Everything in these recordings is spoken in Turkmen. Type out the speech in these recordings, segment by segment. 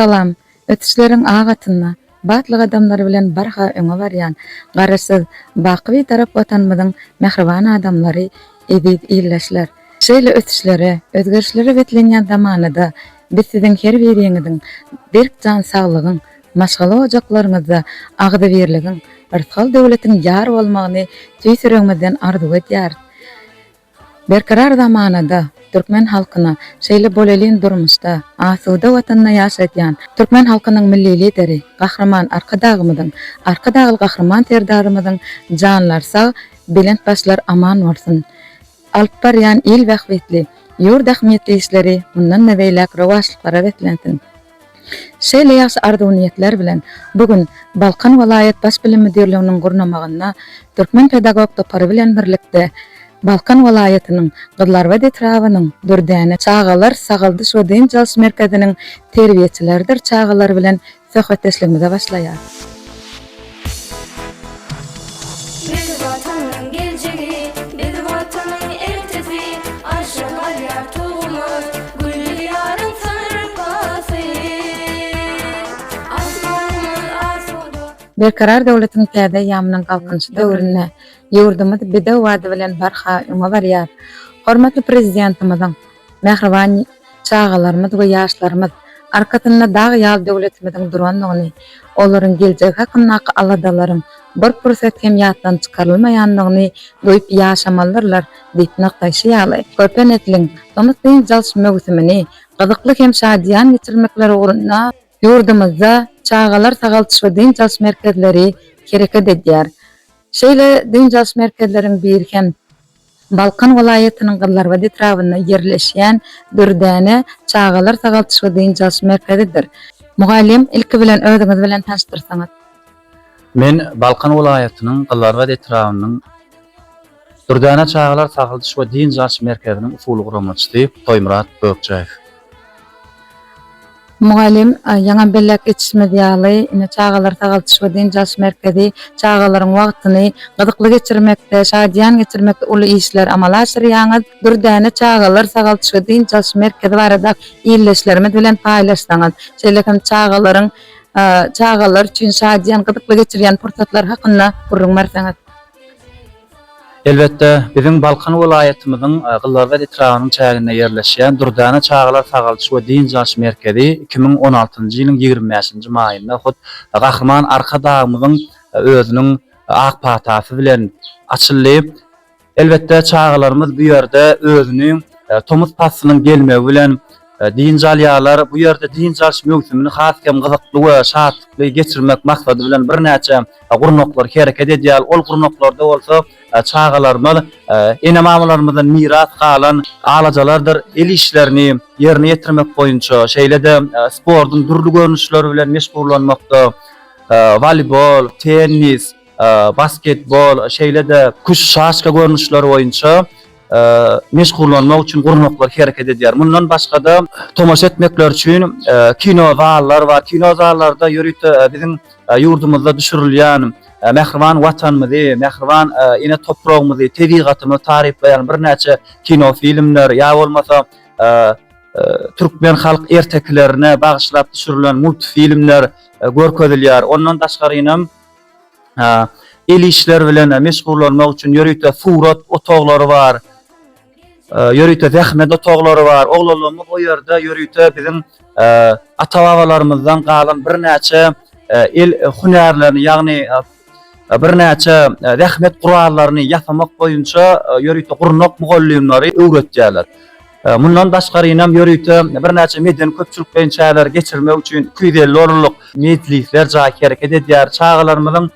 Salam, ötüşlerin ağatına, batlyk adamlar bilen barha öňe barýan, garaşsyz, bakyby tarap watanymyzyň mehriban adamlary edip ýyllaşlar. Şeýle ötüşlere, özgerişlere betlenýän zamanyda biz siziň her biriňiziň berk jan saglygyň, maşgala ojaklaryňyzda agdy berligiň, yrtal döwletiň ýar bolmagyny tüýsüreňizden arzu edýär. Berkarar zamanyda Türkmen halkyna şeýle bolelin durmuşda asuda watanyna ýaşadýan Türkmen halkynyň milli lideri, gahrman arkadagymyzyň, arkadagyl gahrman terdarymyzyň janlar sag, belent başlar aman bolsun. Alyp barýan il wagtly, ýurt ähmiýetli işleri mundan näweýlek rowaşlyklara betlensin. Şeýle ýaşy arzu niýetler bilen bugün Balkan welaýat baş bilim müdirliginiň gurnamagyna Türkmen pedagog topary bilen birlikde Balkan welaýatynyň Gyzlar we Detrawynyň Dürdäne çağalar sagaldy şodyn çalyş merkeziniň terbiýeçilerdir çağalar bilen söhbetleşligimize başlaýar. Berkarar döwletiň täze ýamynyň galkynçy döwrüne ýurdumyz bedew wady bilen barha öňe barýar. Hormatly prezidentimyzyň, mehriban çağalarymyz we ýaşlarymyz arkatynda dagy ýal döwletimiziň duranlygyny, olaryň geljek hakynda aladalaryň bir pursat hem ýatdan çykarylmaýanlygyny goýup ýaşamalylar diýip naktaşýaly. Köpenetliň Tomosyn jalş mögüsümini gyzykly hem şadýan geçirmekleri ugruna ýurdumyzda çağalar sagaltyşydyn çalyş merkezleri kereket edýär. Şeýle din çalyş merkezleriň biri hem Balkan welaýatynyň Gyzlar we Detrawyna ýerleşýän Dürdäne çağalar sagaltyşydyn çalyş merkezidir. Mugallim ilki bilen özüňiz bilen tanıştyrsaňyz. Men Balkan welaýatynyň Gyzlar we Detrawynyň Dürdäne çağalar sagaltyşydyn çalyş merkeziniň usuly guramaçysy Toýmurat Bökçäýew. Mugallim ýaňa bellek geçişmez ýaly ine çağalar sagaltyşydyn çalyş merkezi çağalaryň wagtyny gyzykly geçirmekde, şadýan geçirmekde uly işler amal aşyrýaňyz. Dürdäne çağalar sagaltyşydyn çalyş merkezi barada ýyllaşlarymyz bilen paýlaşsaňyz, şeýle çağalar üçin şadýan gyzykly geçirýän pursatlar hakynda gurrun berseňiz. Elbetde bizim Balkan welaýatymyzyň Gyzlar we Detrawynyň çägine ýerleşýän Dürdäne çağalar sagaltyşydyn çalyş merkezi 2016-njy ýylyň 25-nji maýynda hut gahrman arkadagymyzyň özüniň ak patasy bilen açyldy. Elbetde çağalarymyz bu ýerde özüniň Tomos pasynyň gelmegi bilen din jalyalar bu ýerde din çalyş mögüsümini haskem gyzykly we şadly geçirmek maksady bilen bir näçe gurnoklar hereket edýär. Ol gurnoklarda bolsa çağalarymyz enemalarymyzdan miras galan alajalardyr. El işlerini ýerine ýetirmek boýunça şeýle-de spordyň durly görnüşleri bilen meşgullanmakda, voleybol, tennis, basketbol, şeýle-de kuş şaşka görnüşleri boýunça meşgullanmak üçin gurnoklar hereket edýär. Mundan başga da tomaş etmekler üçin kino zallar bar. Kino zallarda ýörüte biziň ýurdumyzda düşürilýän mehriban watanymyzy, mehriban ine topragymyzy, tebigatymy taryflaýan bir näçe kino filmler ýa bolmasa Türkmen halk erteklerine bagyşlap düşürilen multfilmler görkezilýär. Ondan daşgaryna el işler bilen meşgullanmak üçin ýörüte surat otaglary bar. Ýörüte zähmet otaglary bar. Oglanmak o ýerde ýörüte biziň ata-babalarymyzdan galan bir näçe el hunarlaryny, ýagny bir näçe zähmet gurallaryny ýasamak boýunça ýörüte gurnok mugallimleri öwretýärler. Mundan daşgaryna ýörüte bir näçe medeni köpçülik bilen çäler geçirmek üçin küýdeli oruluk mejlisler jaý hereket edýär. Çağalarymyzyň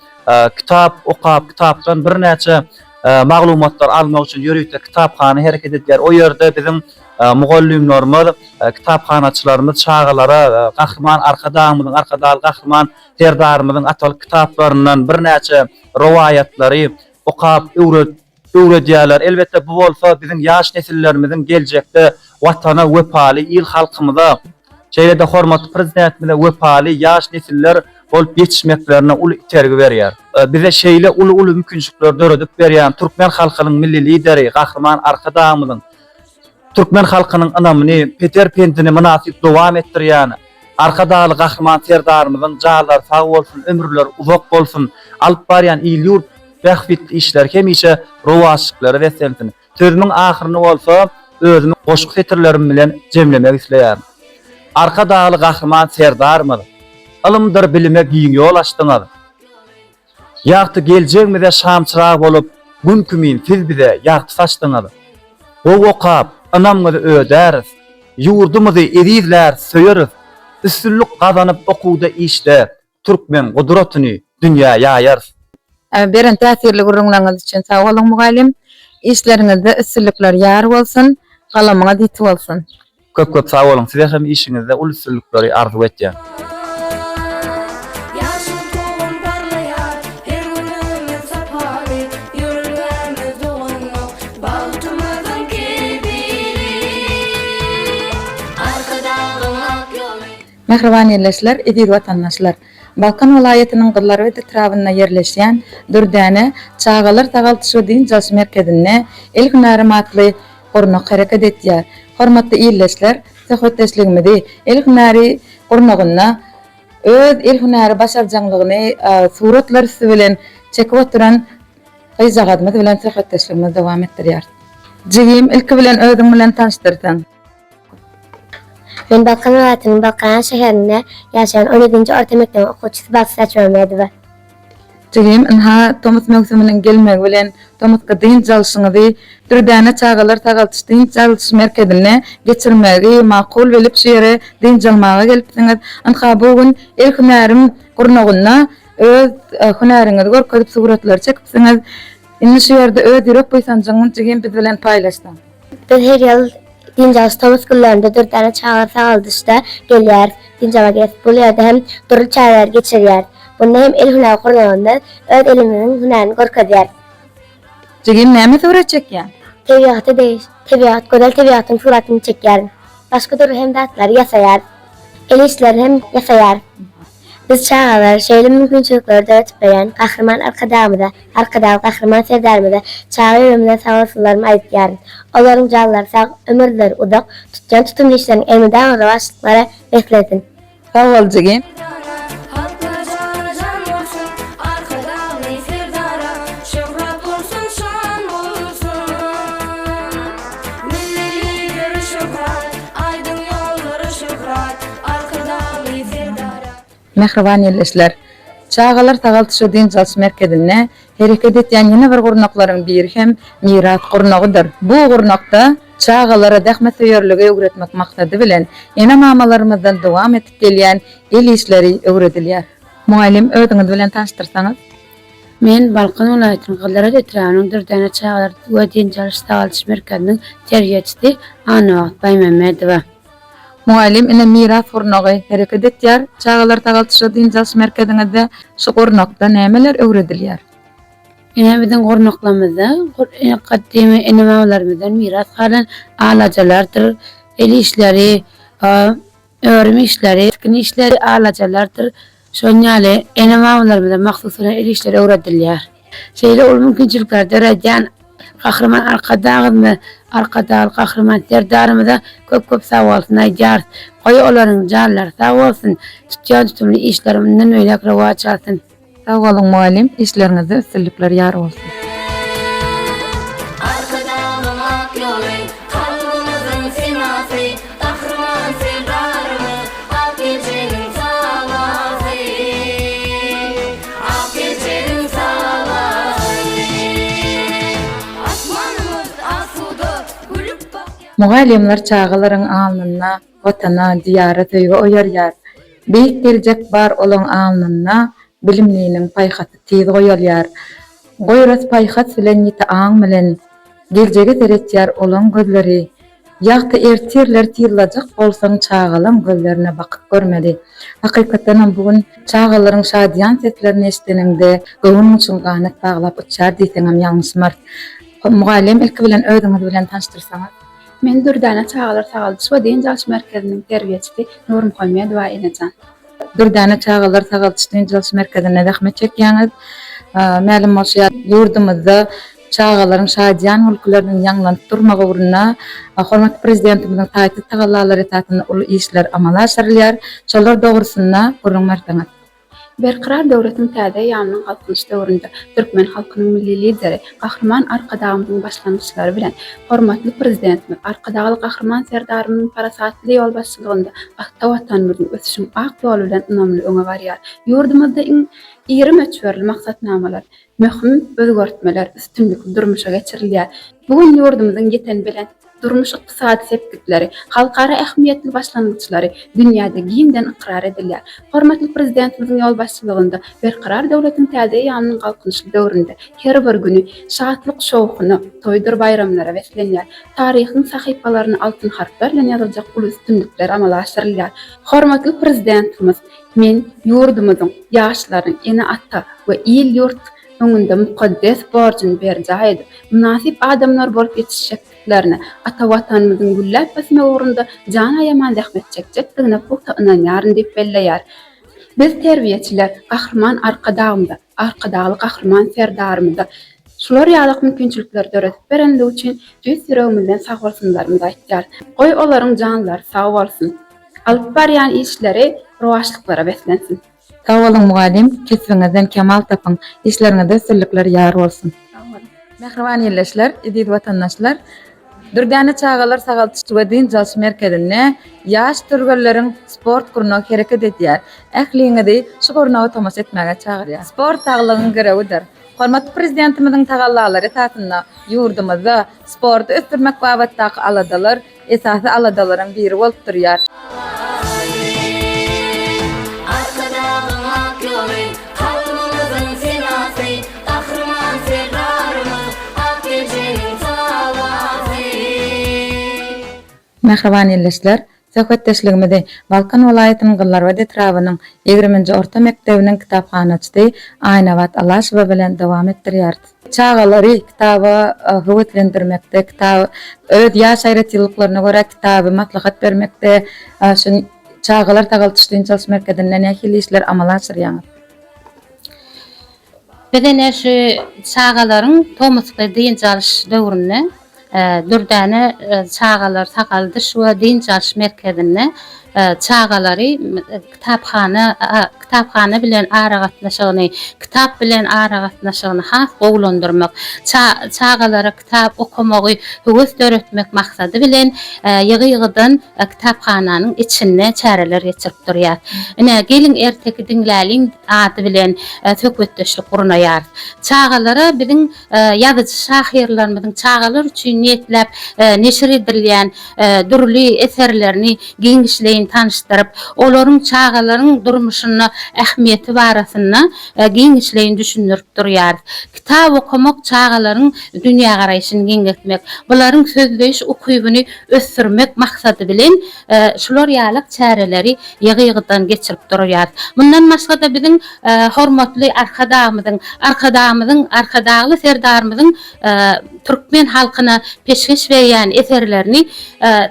kitap okap, kitapdan bir näçe maglumatlar almak üçin ýörüte kitapxana hereket edýär. O ýerde biziň mugallimlerimiz, kitapxanaçylarymyz çağalara gahrman arkadagymyzyň, arkadaly gahrman terdarymyzyň ataly kitaplaryndan bir näçe rowayatlary okap öwredýärler. Elbetde bu bolsa biziň ýaş nesillerimiziň geljekde watana wepaly il halkymyza şeýle-de hormatly prezidentimize wepaly ýaş nesiller bolup ýetişmeklerine uly tergi berýär. Bize şeýle uly mümkinçilikler döredip berýän Türkmen halkynyň milli lideri, gahrman arkadagymyzyň Türkmen halkynyň anamyny Peter Pendini münasip dowam etdirýän arka dağlı kahraman serdarymyzyň jalar sag bolsun, ömürler uzak bolsun, alyp barýan ýyl ýurt bähbit işler hemişe rowaşlyklary weselsin. Sözümiň ahyryny bolsa özümi goşuk setirlerim bilen jemlemek isleýär. Arka dağlı kahraman serdarymyz. Ilymdyr bilime giň ýol açdyňar. Ýagty geljegmide şam çyrag bolup, gün kümin siz bize ýagty saçdyňar. Okap, anamyzy ödäriz. Ýurdumyzy erizler, söýeriz. Üstünlük kazanıp okuda işte Türkmen gudratyny dünýä ýaýar. Beren täsirli gurrunlaryňyz üçin sag bolun mugallim. İşleriňizde üstünlikler ýar bolsun, galamyňa diýip bolsun. Köp sag bolun. Size hem işiňizde ul üstünlikleri arzu etýär. Mehriban ýerleşler, ediz watandaşlar. Balkan welaýatynyň gyrlary we etrawyna ýerleşýän Dürdäne çağalar tagaltyşy diň jas merkezine el hünäri matly gurnak hareket etýär. Hormatly ýerleşler, söhbetdeşligimizi el hünäri gurnagyna öz el hünäri başarjanlygyny suratlar üstü bilen çekip oturan gyzagadymyz bilen söhbetdeşligimizi dowam etdirýär. Jigim ilki bilen özüň bilen tanıştyrsan. Ben Balkan welaýatynyň Balkan şäherinde ýaşaýan 17-nji orta mekdep okuwçysy Baksat Mehmedova. Jigim inha Tomus mevsumynyň gelmegi bilen Tomuska diň jalşyňyzy Dürdäne çağalar tagaltyş diň jalşy merkezine geçirmegi makul bilip şu ýere diň jalmaga gelipsiňiz. Inha bu gün el hünärim gurnagyna öz hünäriňizi görkezip suratlar çekipsiňiz. Indi şu ýerde öz ýürek boýsanjygyň jigim biz bilen paýlaşdyň. Biz her ýyl Dinjal Tomus güllerinde Dürdäne çağalar tagaltyşda gelýär. Dinjala gelip bu ýerde hem durly çağalar geçirýär. Bunda hem el hünäri gurnagyna öz elimiň hünärini görkezýär. Jigim näme surat çekýär? Tabiaty değiş, tabiat, gözel tabiatyň suratyny çekýär. Başga türlü hem datlar ýasaýar. El işleri hem ýasaýar. Biz çağalar şeýle mümkinçilikleri döretip berýän Kahraman arkadağımyda, arkadağı Kahraman serdarymyda çağa ýörümden sağlasılarımı aýtýar. Olaryň jallar sag, ömürleri udak, tutjan tutumly işleriň elmeden rawaşlyklara bekletin. Sag bol jigim. Mehriban ýerleşler, çağalar tagaltyşy diň jalşy merkezine hereket etýän ýene bir gurnaklaryň biri hem miras gurnagydyr. Bu gurnakda çağalara dähme söýerligi öwretmek maksady bilen ýene mamalarymyzdan dowam etip gelýän el işleri öwredilýär. Muallim, özüňiz bilen tanıştyrsaňyz. Men Balkan welaýatynyň gyrlary we etrawynyň Dürdäne çağalar we diň jalşy tagaltyş merkeziniň terbiýeçisi Anwat Baýmammedowa. Muallim ine miras gurnagy hereket etýär. Çağalar tagaltyşy diň jalşy merkezinde şu gurnakda nämeler öwredilýär? Ene biziň gurnaklarymyzda gaddemy enemawlarymyzdan miras galan alajalardyr. El işleri, örüm işleri, kin işleri alajalardyr. Şoňaly enemawlarymyzdan mahsus el işleri öwredilýär. Şeýle ol mümkinçilikler derejän Kahraman arkadağımda, arkadağı kahraman serdarymyda köp sawalsyny aýdýar. Goý olaryň jallar sag bolsun, tutjan tutumly işlerimden öýlek rawaç alsyn. Sag bolun muallim, işleriňizde üstünlikler ýar bolsun. Mugallimler çağalaryň alnyna, watana, diýara töýge oýarýar. Beýik geljek bar olan alnyna bilimliniň paýhaty tiz goýalýar. Goýras paýhat bilen ýiti aň bilen geljegi teretýär olan gözleri. Ýagty ertirler tiýlajak bolsaň çağalan gözlerine bakyp görmeli. Hakykatan bugün çağalaryň şadýan seslerini eşitdeninde göwün üçin ganak baglap uçar diýseňem ýalňysmar. Mugallim, ilki bilen özüňiz bilen tanıştyrsaňyz. Men Dürdäne çağalar tagaltyş we diň jalşy merkeziniň terbiýeçisi Nurum Hamiýedowa enejan. Dürdäne çağalar tagaltyş diň jalşy merkezine rahmet çekýäňiz. Mälim bolýar ýurdumyzda çağalaryň şadyan ülkeleriniň ýanglanıp durmagy uruna hormatly prezidentimizin taýtly tagallalary etatyny uly işler amala aşyrylýar. Şolar dogrusyna gurrun merhamet. Berqarar döwletiň täze ýanynyň galkynyş döwründe Türkmen halkynyň milli lideri Gahrman Arkadagymyň başlangyçlary bilen hormatly prezidentimiz Arkadagy Gahrman Serdarymyň parasatly ýol başçylygynda ahta watanymyzyň ösüşiň ak ýoly bilen ynamly öňe barýar. Ýurdumyzda iri meçberli maksatnamalar, möhüm özgörtmeler üstünlikli durmuşa geçirilýär. Bugun ýurdumyzyň ýeten bilen durmuş ykdysady sepkitleri, halkara ähmiýetli başlangyçlary dünýäde giňden ikrar edilýär. Hormatly prezidentimiziň ýol başçylygynda berqarar döwletiň täze ýanynyň galkynyşly döwründe her bir güni şatlyk şowkuny, toýdur bayramlara weslenýär. Taryhyň sahypalaryny altyn harfler bilen ýazyljak uly üstünlikler amala aşyrylýar. Hormatly prezidentimiz, men ýurdumyzyň, ýaşlaryň, ene ata we il ýurt öňünde mukaddes borjyny berjäýdi. Münasip adamlar bolup ýetişjeklerine ata watanymyzyň gülläp basma ugrunda jana ýaman zähmet çekjekdigine puhta ynanýaryn diýip belleýär. Biz terbiýeçiler Gahrman Arkadagymda, Arkadagy Gahrman Serdarymyzda şular ýalyk mümkinçilikler döretip berenligi üçin düz ýüregimizden sag bolsunlarymyzy aýtýar. Goý olaryň janlary sag bolsun. Alyp barýan işleri rowaşlyklara beslensin. Sag bolun mugallim, kesbiňizden kemal tapyň, işleriňizde ösürlikler ýar bolsun. Mehriban ýerleşler, edil watandaşlar, Dürdäne çağalar sagaltyşy we din jalşy merkezine ýaş türgelleriň sport guruny hereket edýär. Ähliňizi şu guruny tomaş etmäge çagyrýar. Sport taglygyň görewidir. Hormatly prezidentimiziň tagallalary tatyna ýurdumyzda sport ösdürmek babatdaky aladalar, esasy aladalaryň biri bolup durýar. Mehriban ýerleşler, söhbetdeşligimizi Balkan welaýatynyň Gyllar we Detrawynyň 20-nji orta mektebiniň kitapxanaçysy Aýnawat Alaşowa bilen dowam etdirýär. Çağalary kitaby höwetlendirmekde, kitap öz ýaş aýratçylyklaryna görä kitaby maslahat bermekde, şu çağalar tagaltyşdyň çalış merkezinden nähili işler amala aşyrýar. Bedene şu çağalaryň tomusly diýen çalış döwründe Dürdäne çağalar sagaldyş we din çalış merkezine çağalary kitapxana bilen ara gatnaşygyny, kitap bilen ara gatnaşygyny has gowlandyrmak, çağalara kitap okumagy höwes döretmek maksady bilen ýygy-ýygydan kitapxananyň içine çäreler geçirip durýar. Ine gelin erteki diňläliň ady bilen söhbetdeşlik gurnaýar. Çağalara biziň ýazyjy şahyrlarymyzyň çağalar üçin niýetlep neşir edilýän durly eserlerini giňişleýin tanıştırıp, olaryň çağalaryň durmuşyny ähmiýeti barasyna giňişleýin düşünürip durýar. Kitap okumak çağalaryň dünýä garaýşyny giňetmek, bularyň sözleýiş ukybyny ösürmek maksady bilen şular ýalyk çäreleri ýygy-ýygydan geçirip durýar. Mundan başga da biziň hormatly Arkadagly Serdarymyzyň Türkmen halkyna peşkeş berýän eserlerini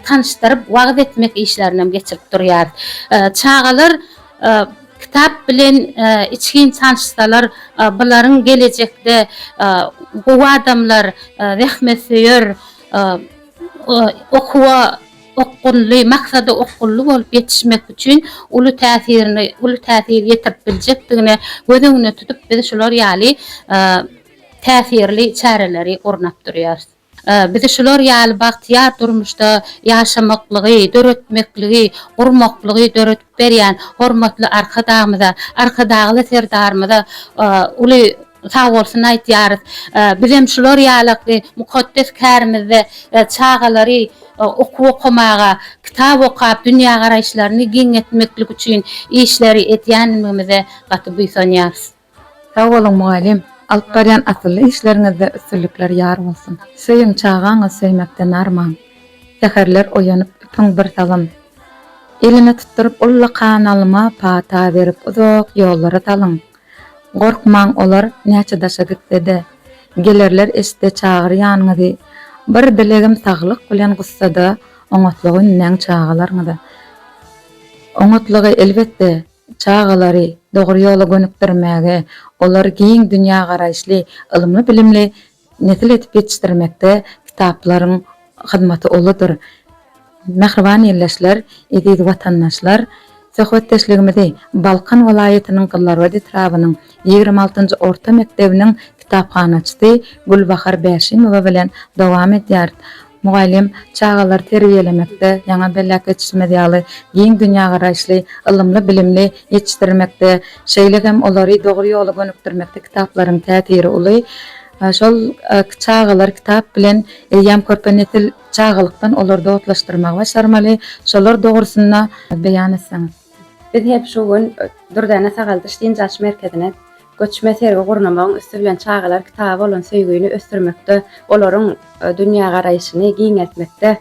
tanıştırıp wagt etmek işlerine geçirip durýar. Çağalar kitap bilen içkin tanışsalar bularyň gelecekde gowy adamlar rehmetseýär okully maksady okully bolup ýetişmek üçin uly täsir ýetirip biljekdigine gözüňe tutup biz şular ýaly täsirli çäreleri gurnap durýar. Bizi şular ýaly bagtyar durmuşda ýaşamaklygy, döretmekligi, gurmaklygy döretip berýän hormatly Arkadagly Serdarymyza uly sag bolsun aýtýarys. Bizem şular ýaly mukaddes kärimizde çağalary okumaga, kitap okap dünýä garaýşlaryny giňetmeklik üçin işleri etýänimize gaty buýsanýarys. Sag bolun mugallim. Alyp barýan asylly işleriňizde ösürlikler ýar bolsun. Söýüň çağaňy söýmekden arman. Seherler oýanyp üpüň bir salam. Eline tutturup ulla kanalyma pata berip uzak ýollara talyň. Gorkmaň olar näçe daşa gitse-de. Gelerler eşde çağır ýanyňyzy. Bir dilegim saglyk bilen gussada oňatlygy näň çağalaryňyza. Oňatlygy elbetde çağalary dogry ýola gönükdirmäge, olar giň dünýä garaýşly, ilmi bilimli nesil etip yetiştirmekde kitapların hyzmaty oludur. Mehriban ýerleşler, edil watandaşlar, söhbetdeşligimizde Balkan welaýatynyň Gyllarwady trabynyň 26-njy orta mektebiniň kitapxanaçysy Gulbahar Bäşimowa bilen dowam edýär. Mugallim çağalar terbiýelemekde, ýaňa bellek geçirmediýaly, giň dünýä garaşly, ilmli, bilimli yetişdirmekde, şeýle hem olary dogry ýola gönükdirmekde kitaplaryň täsiri uly. Şol çağalar kitap bilen ýam körpenetil çağalykdan olary dogutlaşdyrmagy başarmaly. Şolar dogrusyna beýan etseňiz. Biz hep şu gün Dürdäne Sagaldyş diýen jaş merkezine göçme sergi gurnamagyň üstü bilen çağalar kitaba bolan söýgüni ösdürmekde, olaryň dünýä garaýyşyny giňetmekde,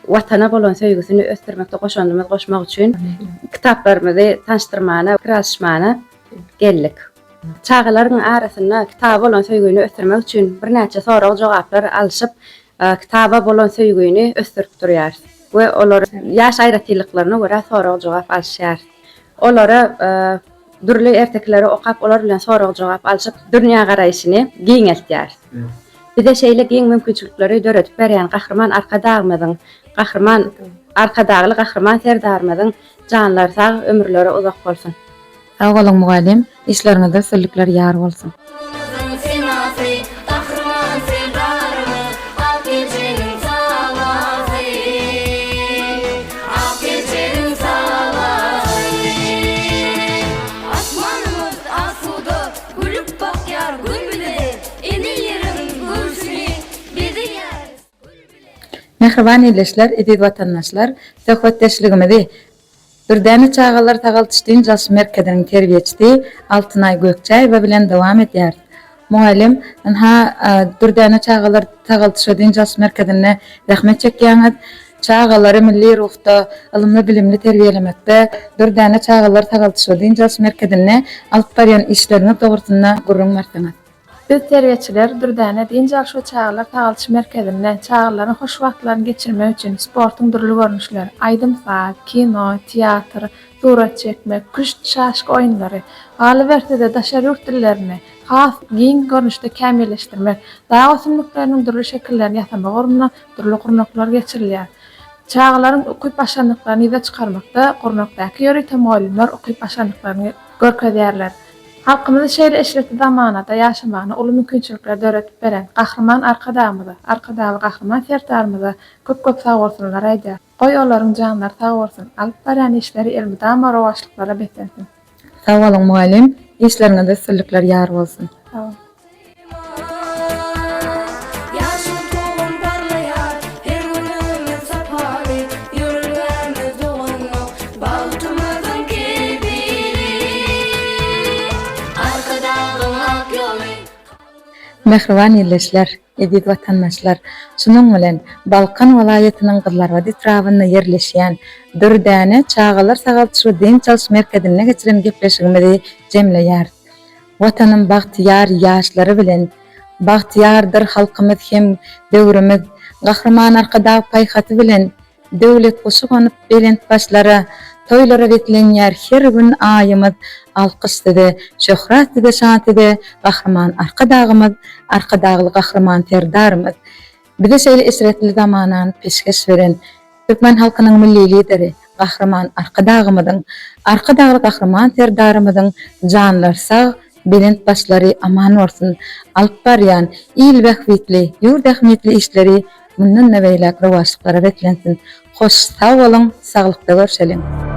watana bolan söýgüsini ösdürmekde goşandymyz goşmak üçin kitaplarymyzy tanışdyrmana, garaşmana geldik. Çağaların arasında kitaba bolan söýgüni ösdürmek üçin bir näçe sorag jogaplar alşyp kitaba bolan söýgüni ösdürip durýar. We olar ýaş aýratyrlyklaryna görä sorag jogap alşýar. Olara dürli ertekleri okap olar bilen sorag jogap alşyp dünýä garaýyşyny giňeltýär. Bize şeýle giň mümkinçilikleri döretip berýän Gahrman Arkadagymyň, Gahrman Arkadagly Gahrman serdarymyň janlary sag, ömürleri uzak bolsun. Sag bolan mugallim, işleriňizde sürlükler ýar bolsun. Mehriban ýerleşler, edil watandaşlar, söhbetdeşligimizde Dürdäne çağalar tagaltyşdyň jaş merkeziniň terbiýeçisi Altynay Gökçäýewa bilen dowam edýär. Mugallim, Dürdäne çağalar tagaltyşdyň jaş merkezine rahmet çekýäňiz. Çağalary milli ruhda, ilmli bilimli terbiýelemekde, Dürdäne çağalar tagaltyşdyň jaş merkezine alyp barýan işlerini dogrusyna gurrun berseňiz. Biz terbiýetçiler Dürdäne diýen şu çağalar tagaltyş merkezinde çağalaryň hoş wagtlaryny geçirmek üçin sportyň durly görnüşleri, aýdym saat, kino, teatr, surat çekmek, güýçli şaşky oýunlary, aly bertede daşary ýurt dillerini has giň görnüşde kämilleşdirmek, dağa ösümlikleriniň durly şekillerini ýasamak ornuna durly gurnaklar geçirilýär. Çağalaryň okuýp başlandyklaryny ýa çykarmakda gurnakdaky ýöre muallimler okuýp başlandyklaryny görkezýärler. Halkymyzy şeýle eşreti zamanada ýaşamagyna uly mümkinçilikler döretip beren Gahrman Arkadagymyza, Arkadagy Gahrman serdarymyza köp sag bolsunlar aýdýar. Goý olaryň janlary sag bolsun, alyp barýan işleri elmydam rawaşlyklara betlensin. Sag bolan mugallim, işleriňizde sürlükler ýar bolsun. Tamam. Mehriban ýerleşler, edil watandaşlar, şunuň bilen Balkan welaýatynyň Gyllarwady trabyna ýerleşýän Dürdäne çağalar tagaltyşdyň jaş merkezine geçiren gepleşigimizi jemleýär. Watanyň bagtyýar ýaşlary bilen bagtyýardyr halkymyz hem döwrimiz Gahrman Arkadagy paýhaty bilen döwlet goşup berent başlara toýlara beklenýär her gün aýymyz alkışdydy, şöhret diýdi, şantydy, Gahrman Arkadagymyz, Arkadagy Gahrman serdarymyz. Bize şeýle esretli zamanany peşkeş beren Türkmen halkynyň milli lideri Gahrman Arkadagymyň, Arkadagy Gahrman serdarymyň janlary sag, berent başlary aman bolsun, alyp barýan il wagtly, ýurt ähmiýetli işleri mundan näweýlek rawaşlyklara betlensin. Hoş sag bolun, saglykda görşelim.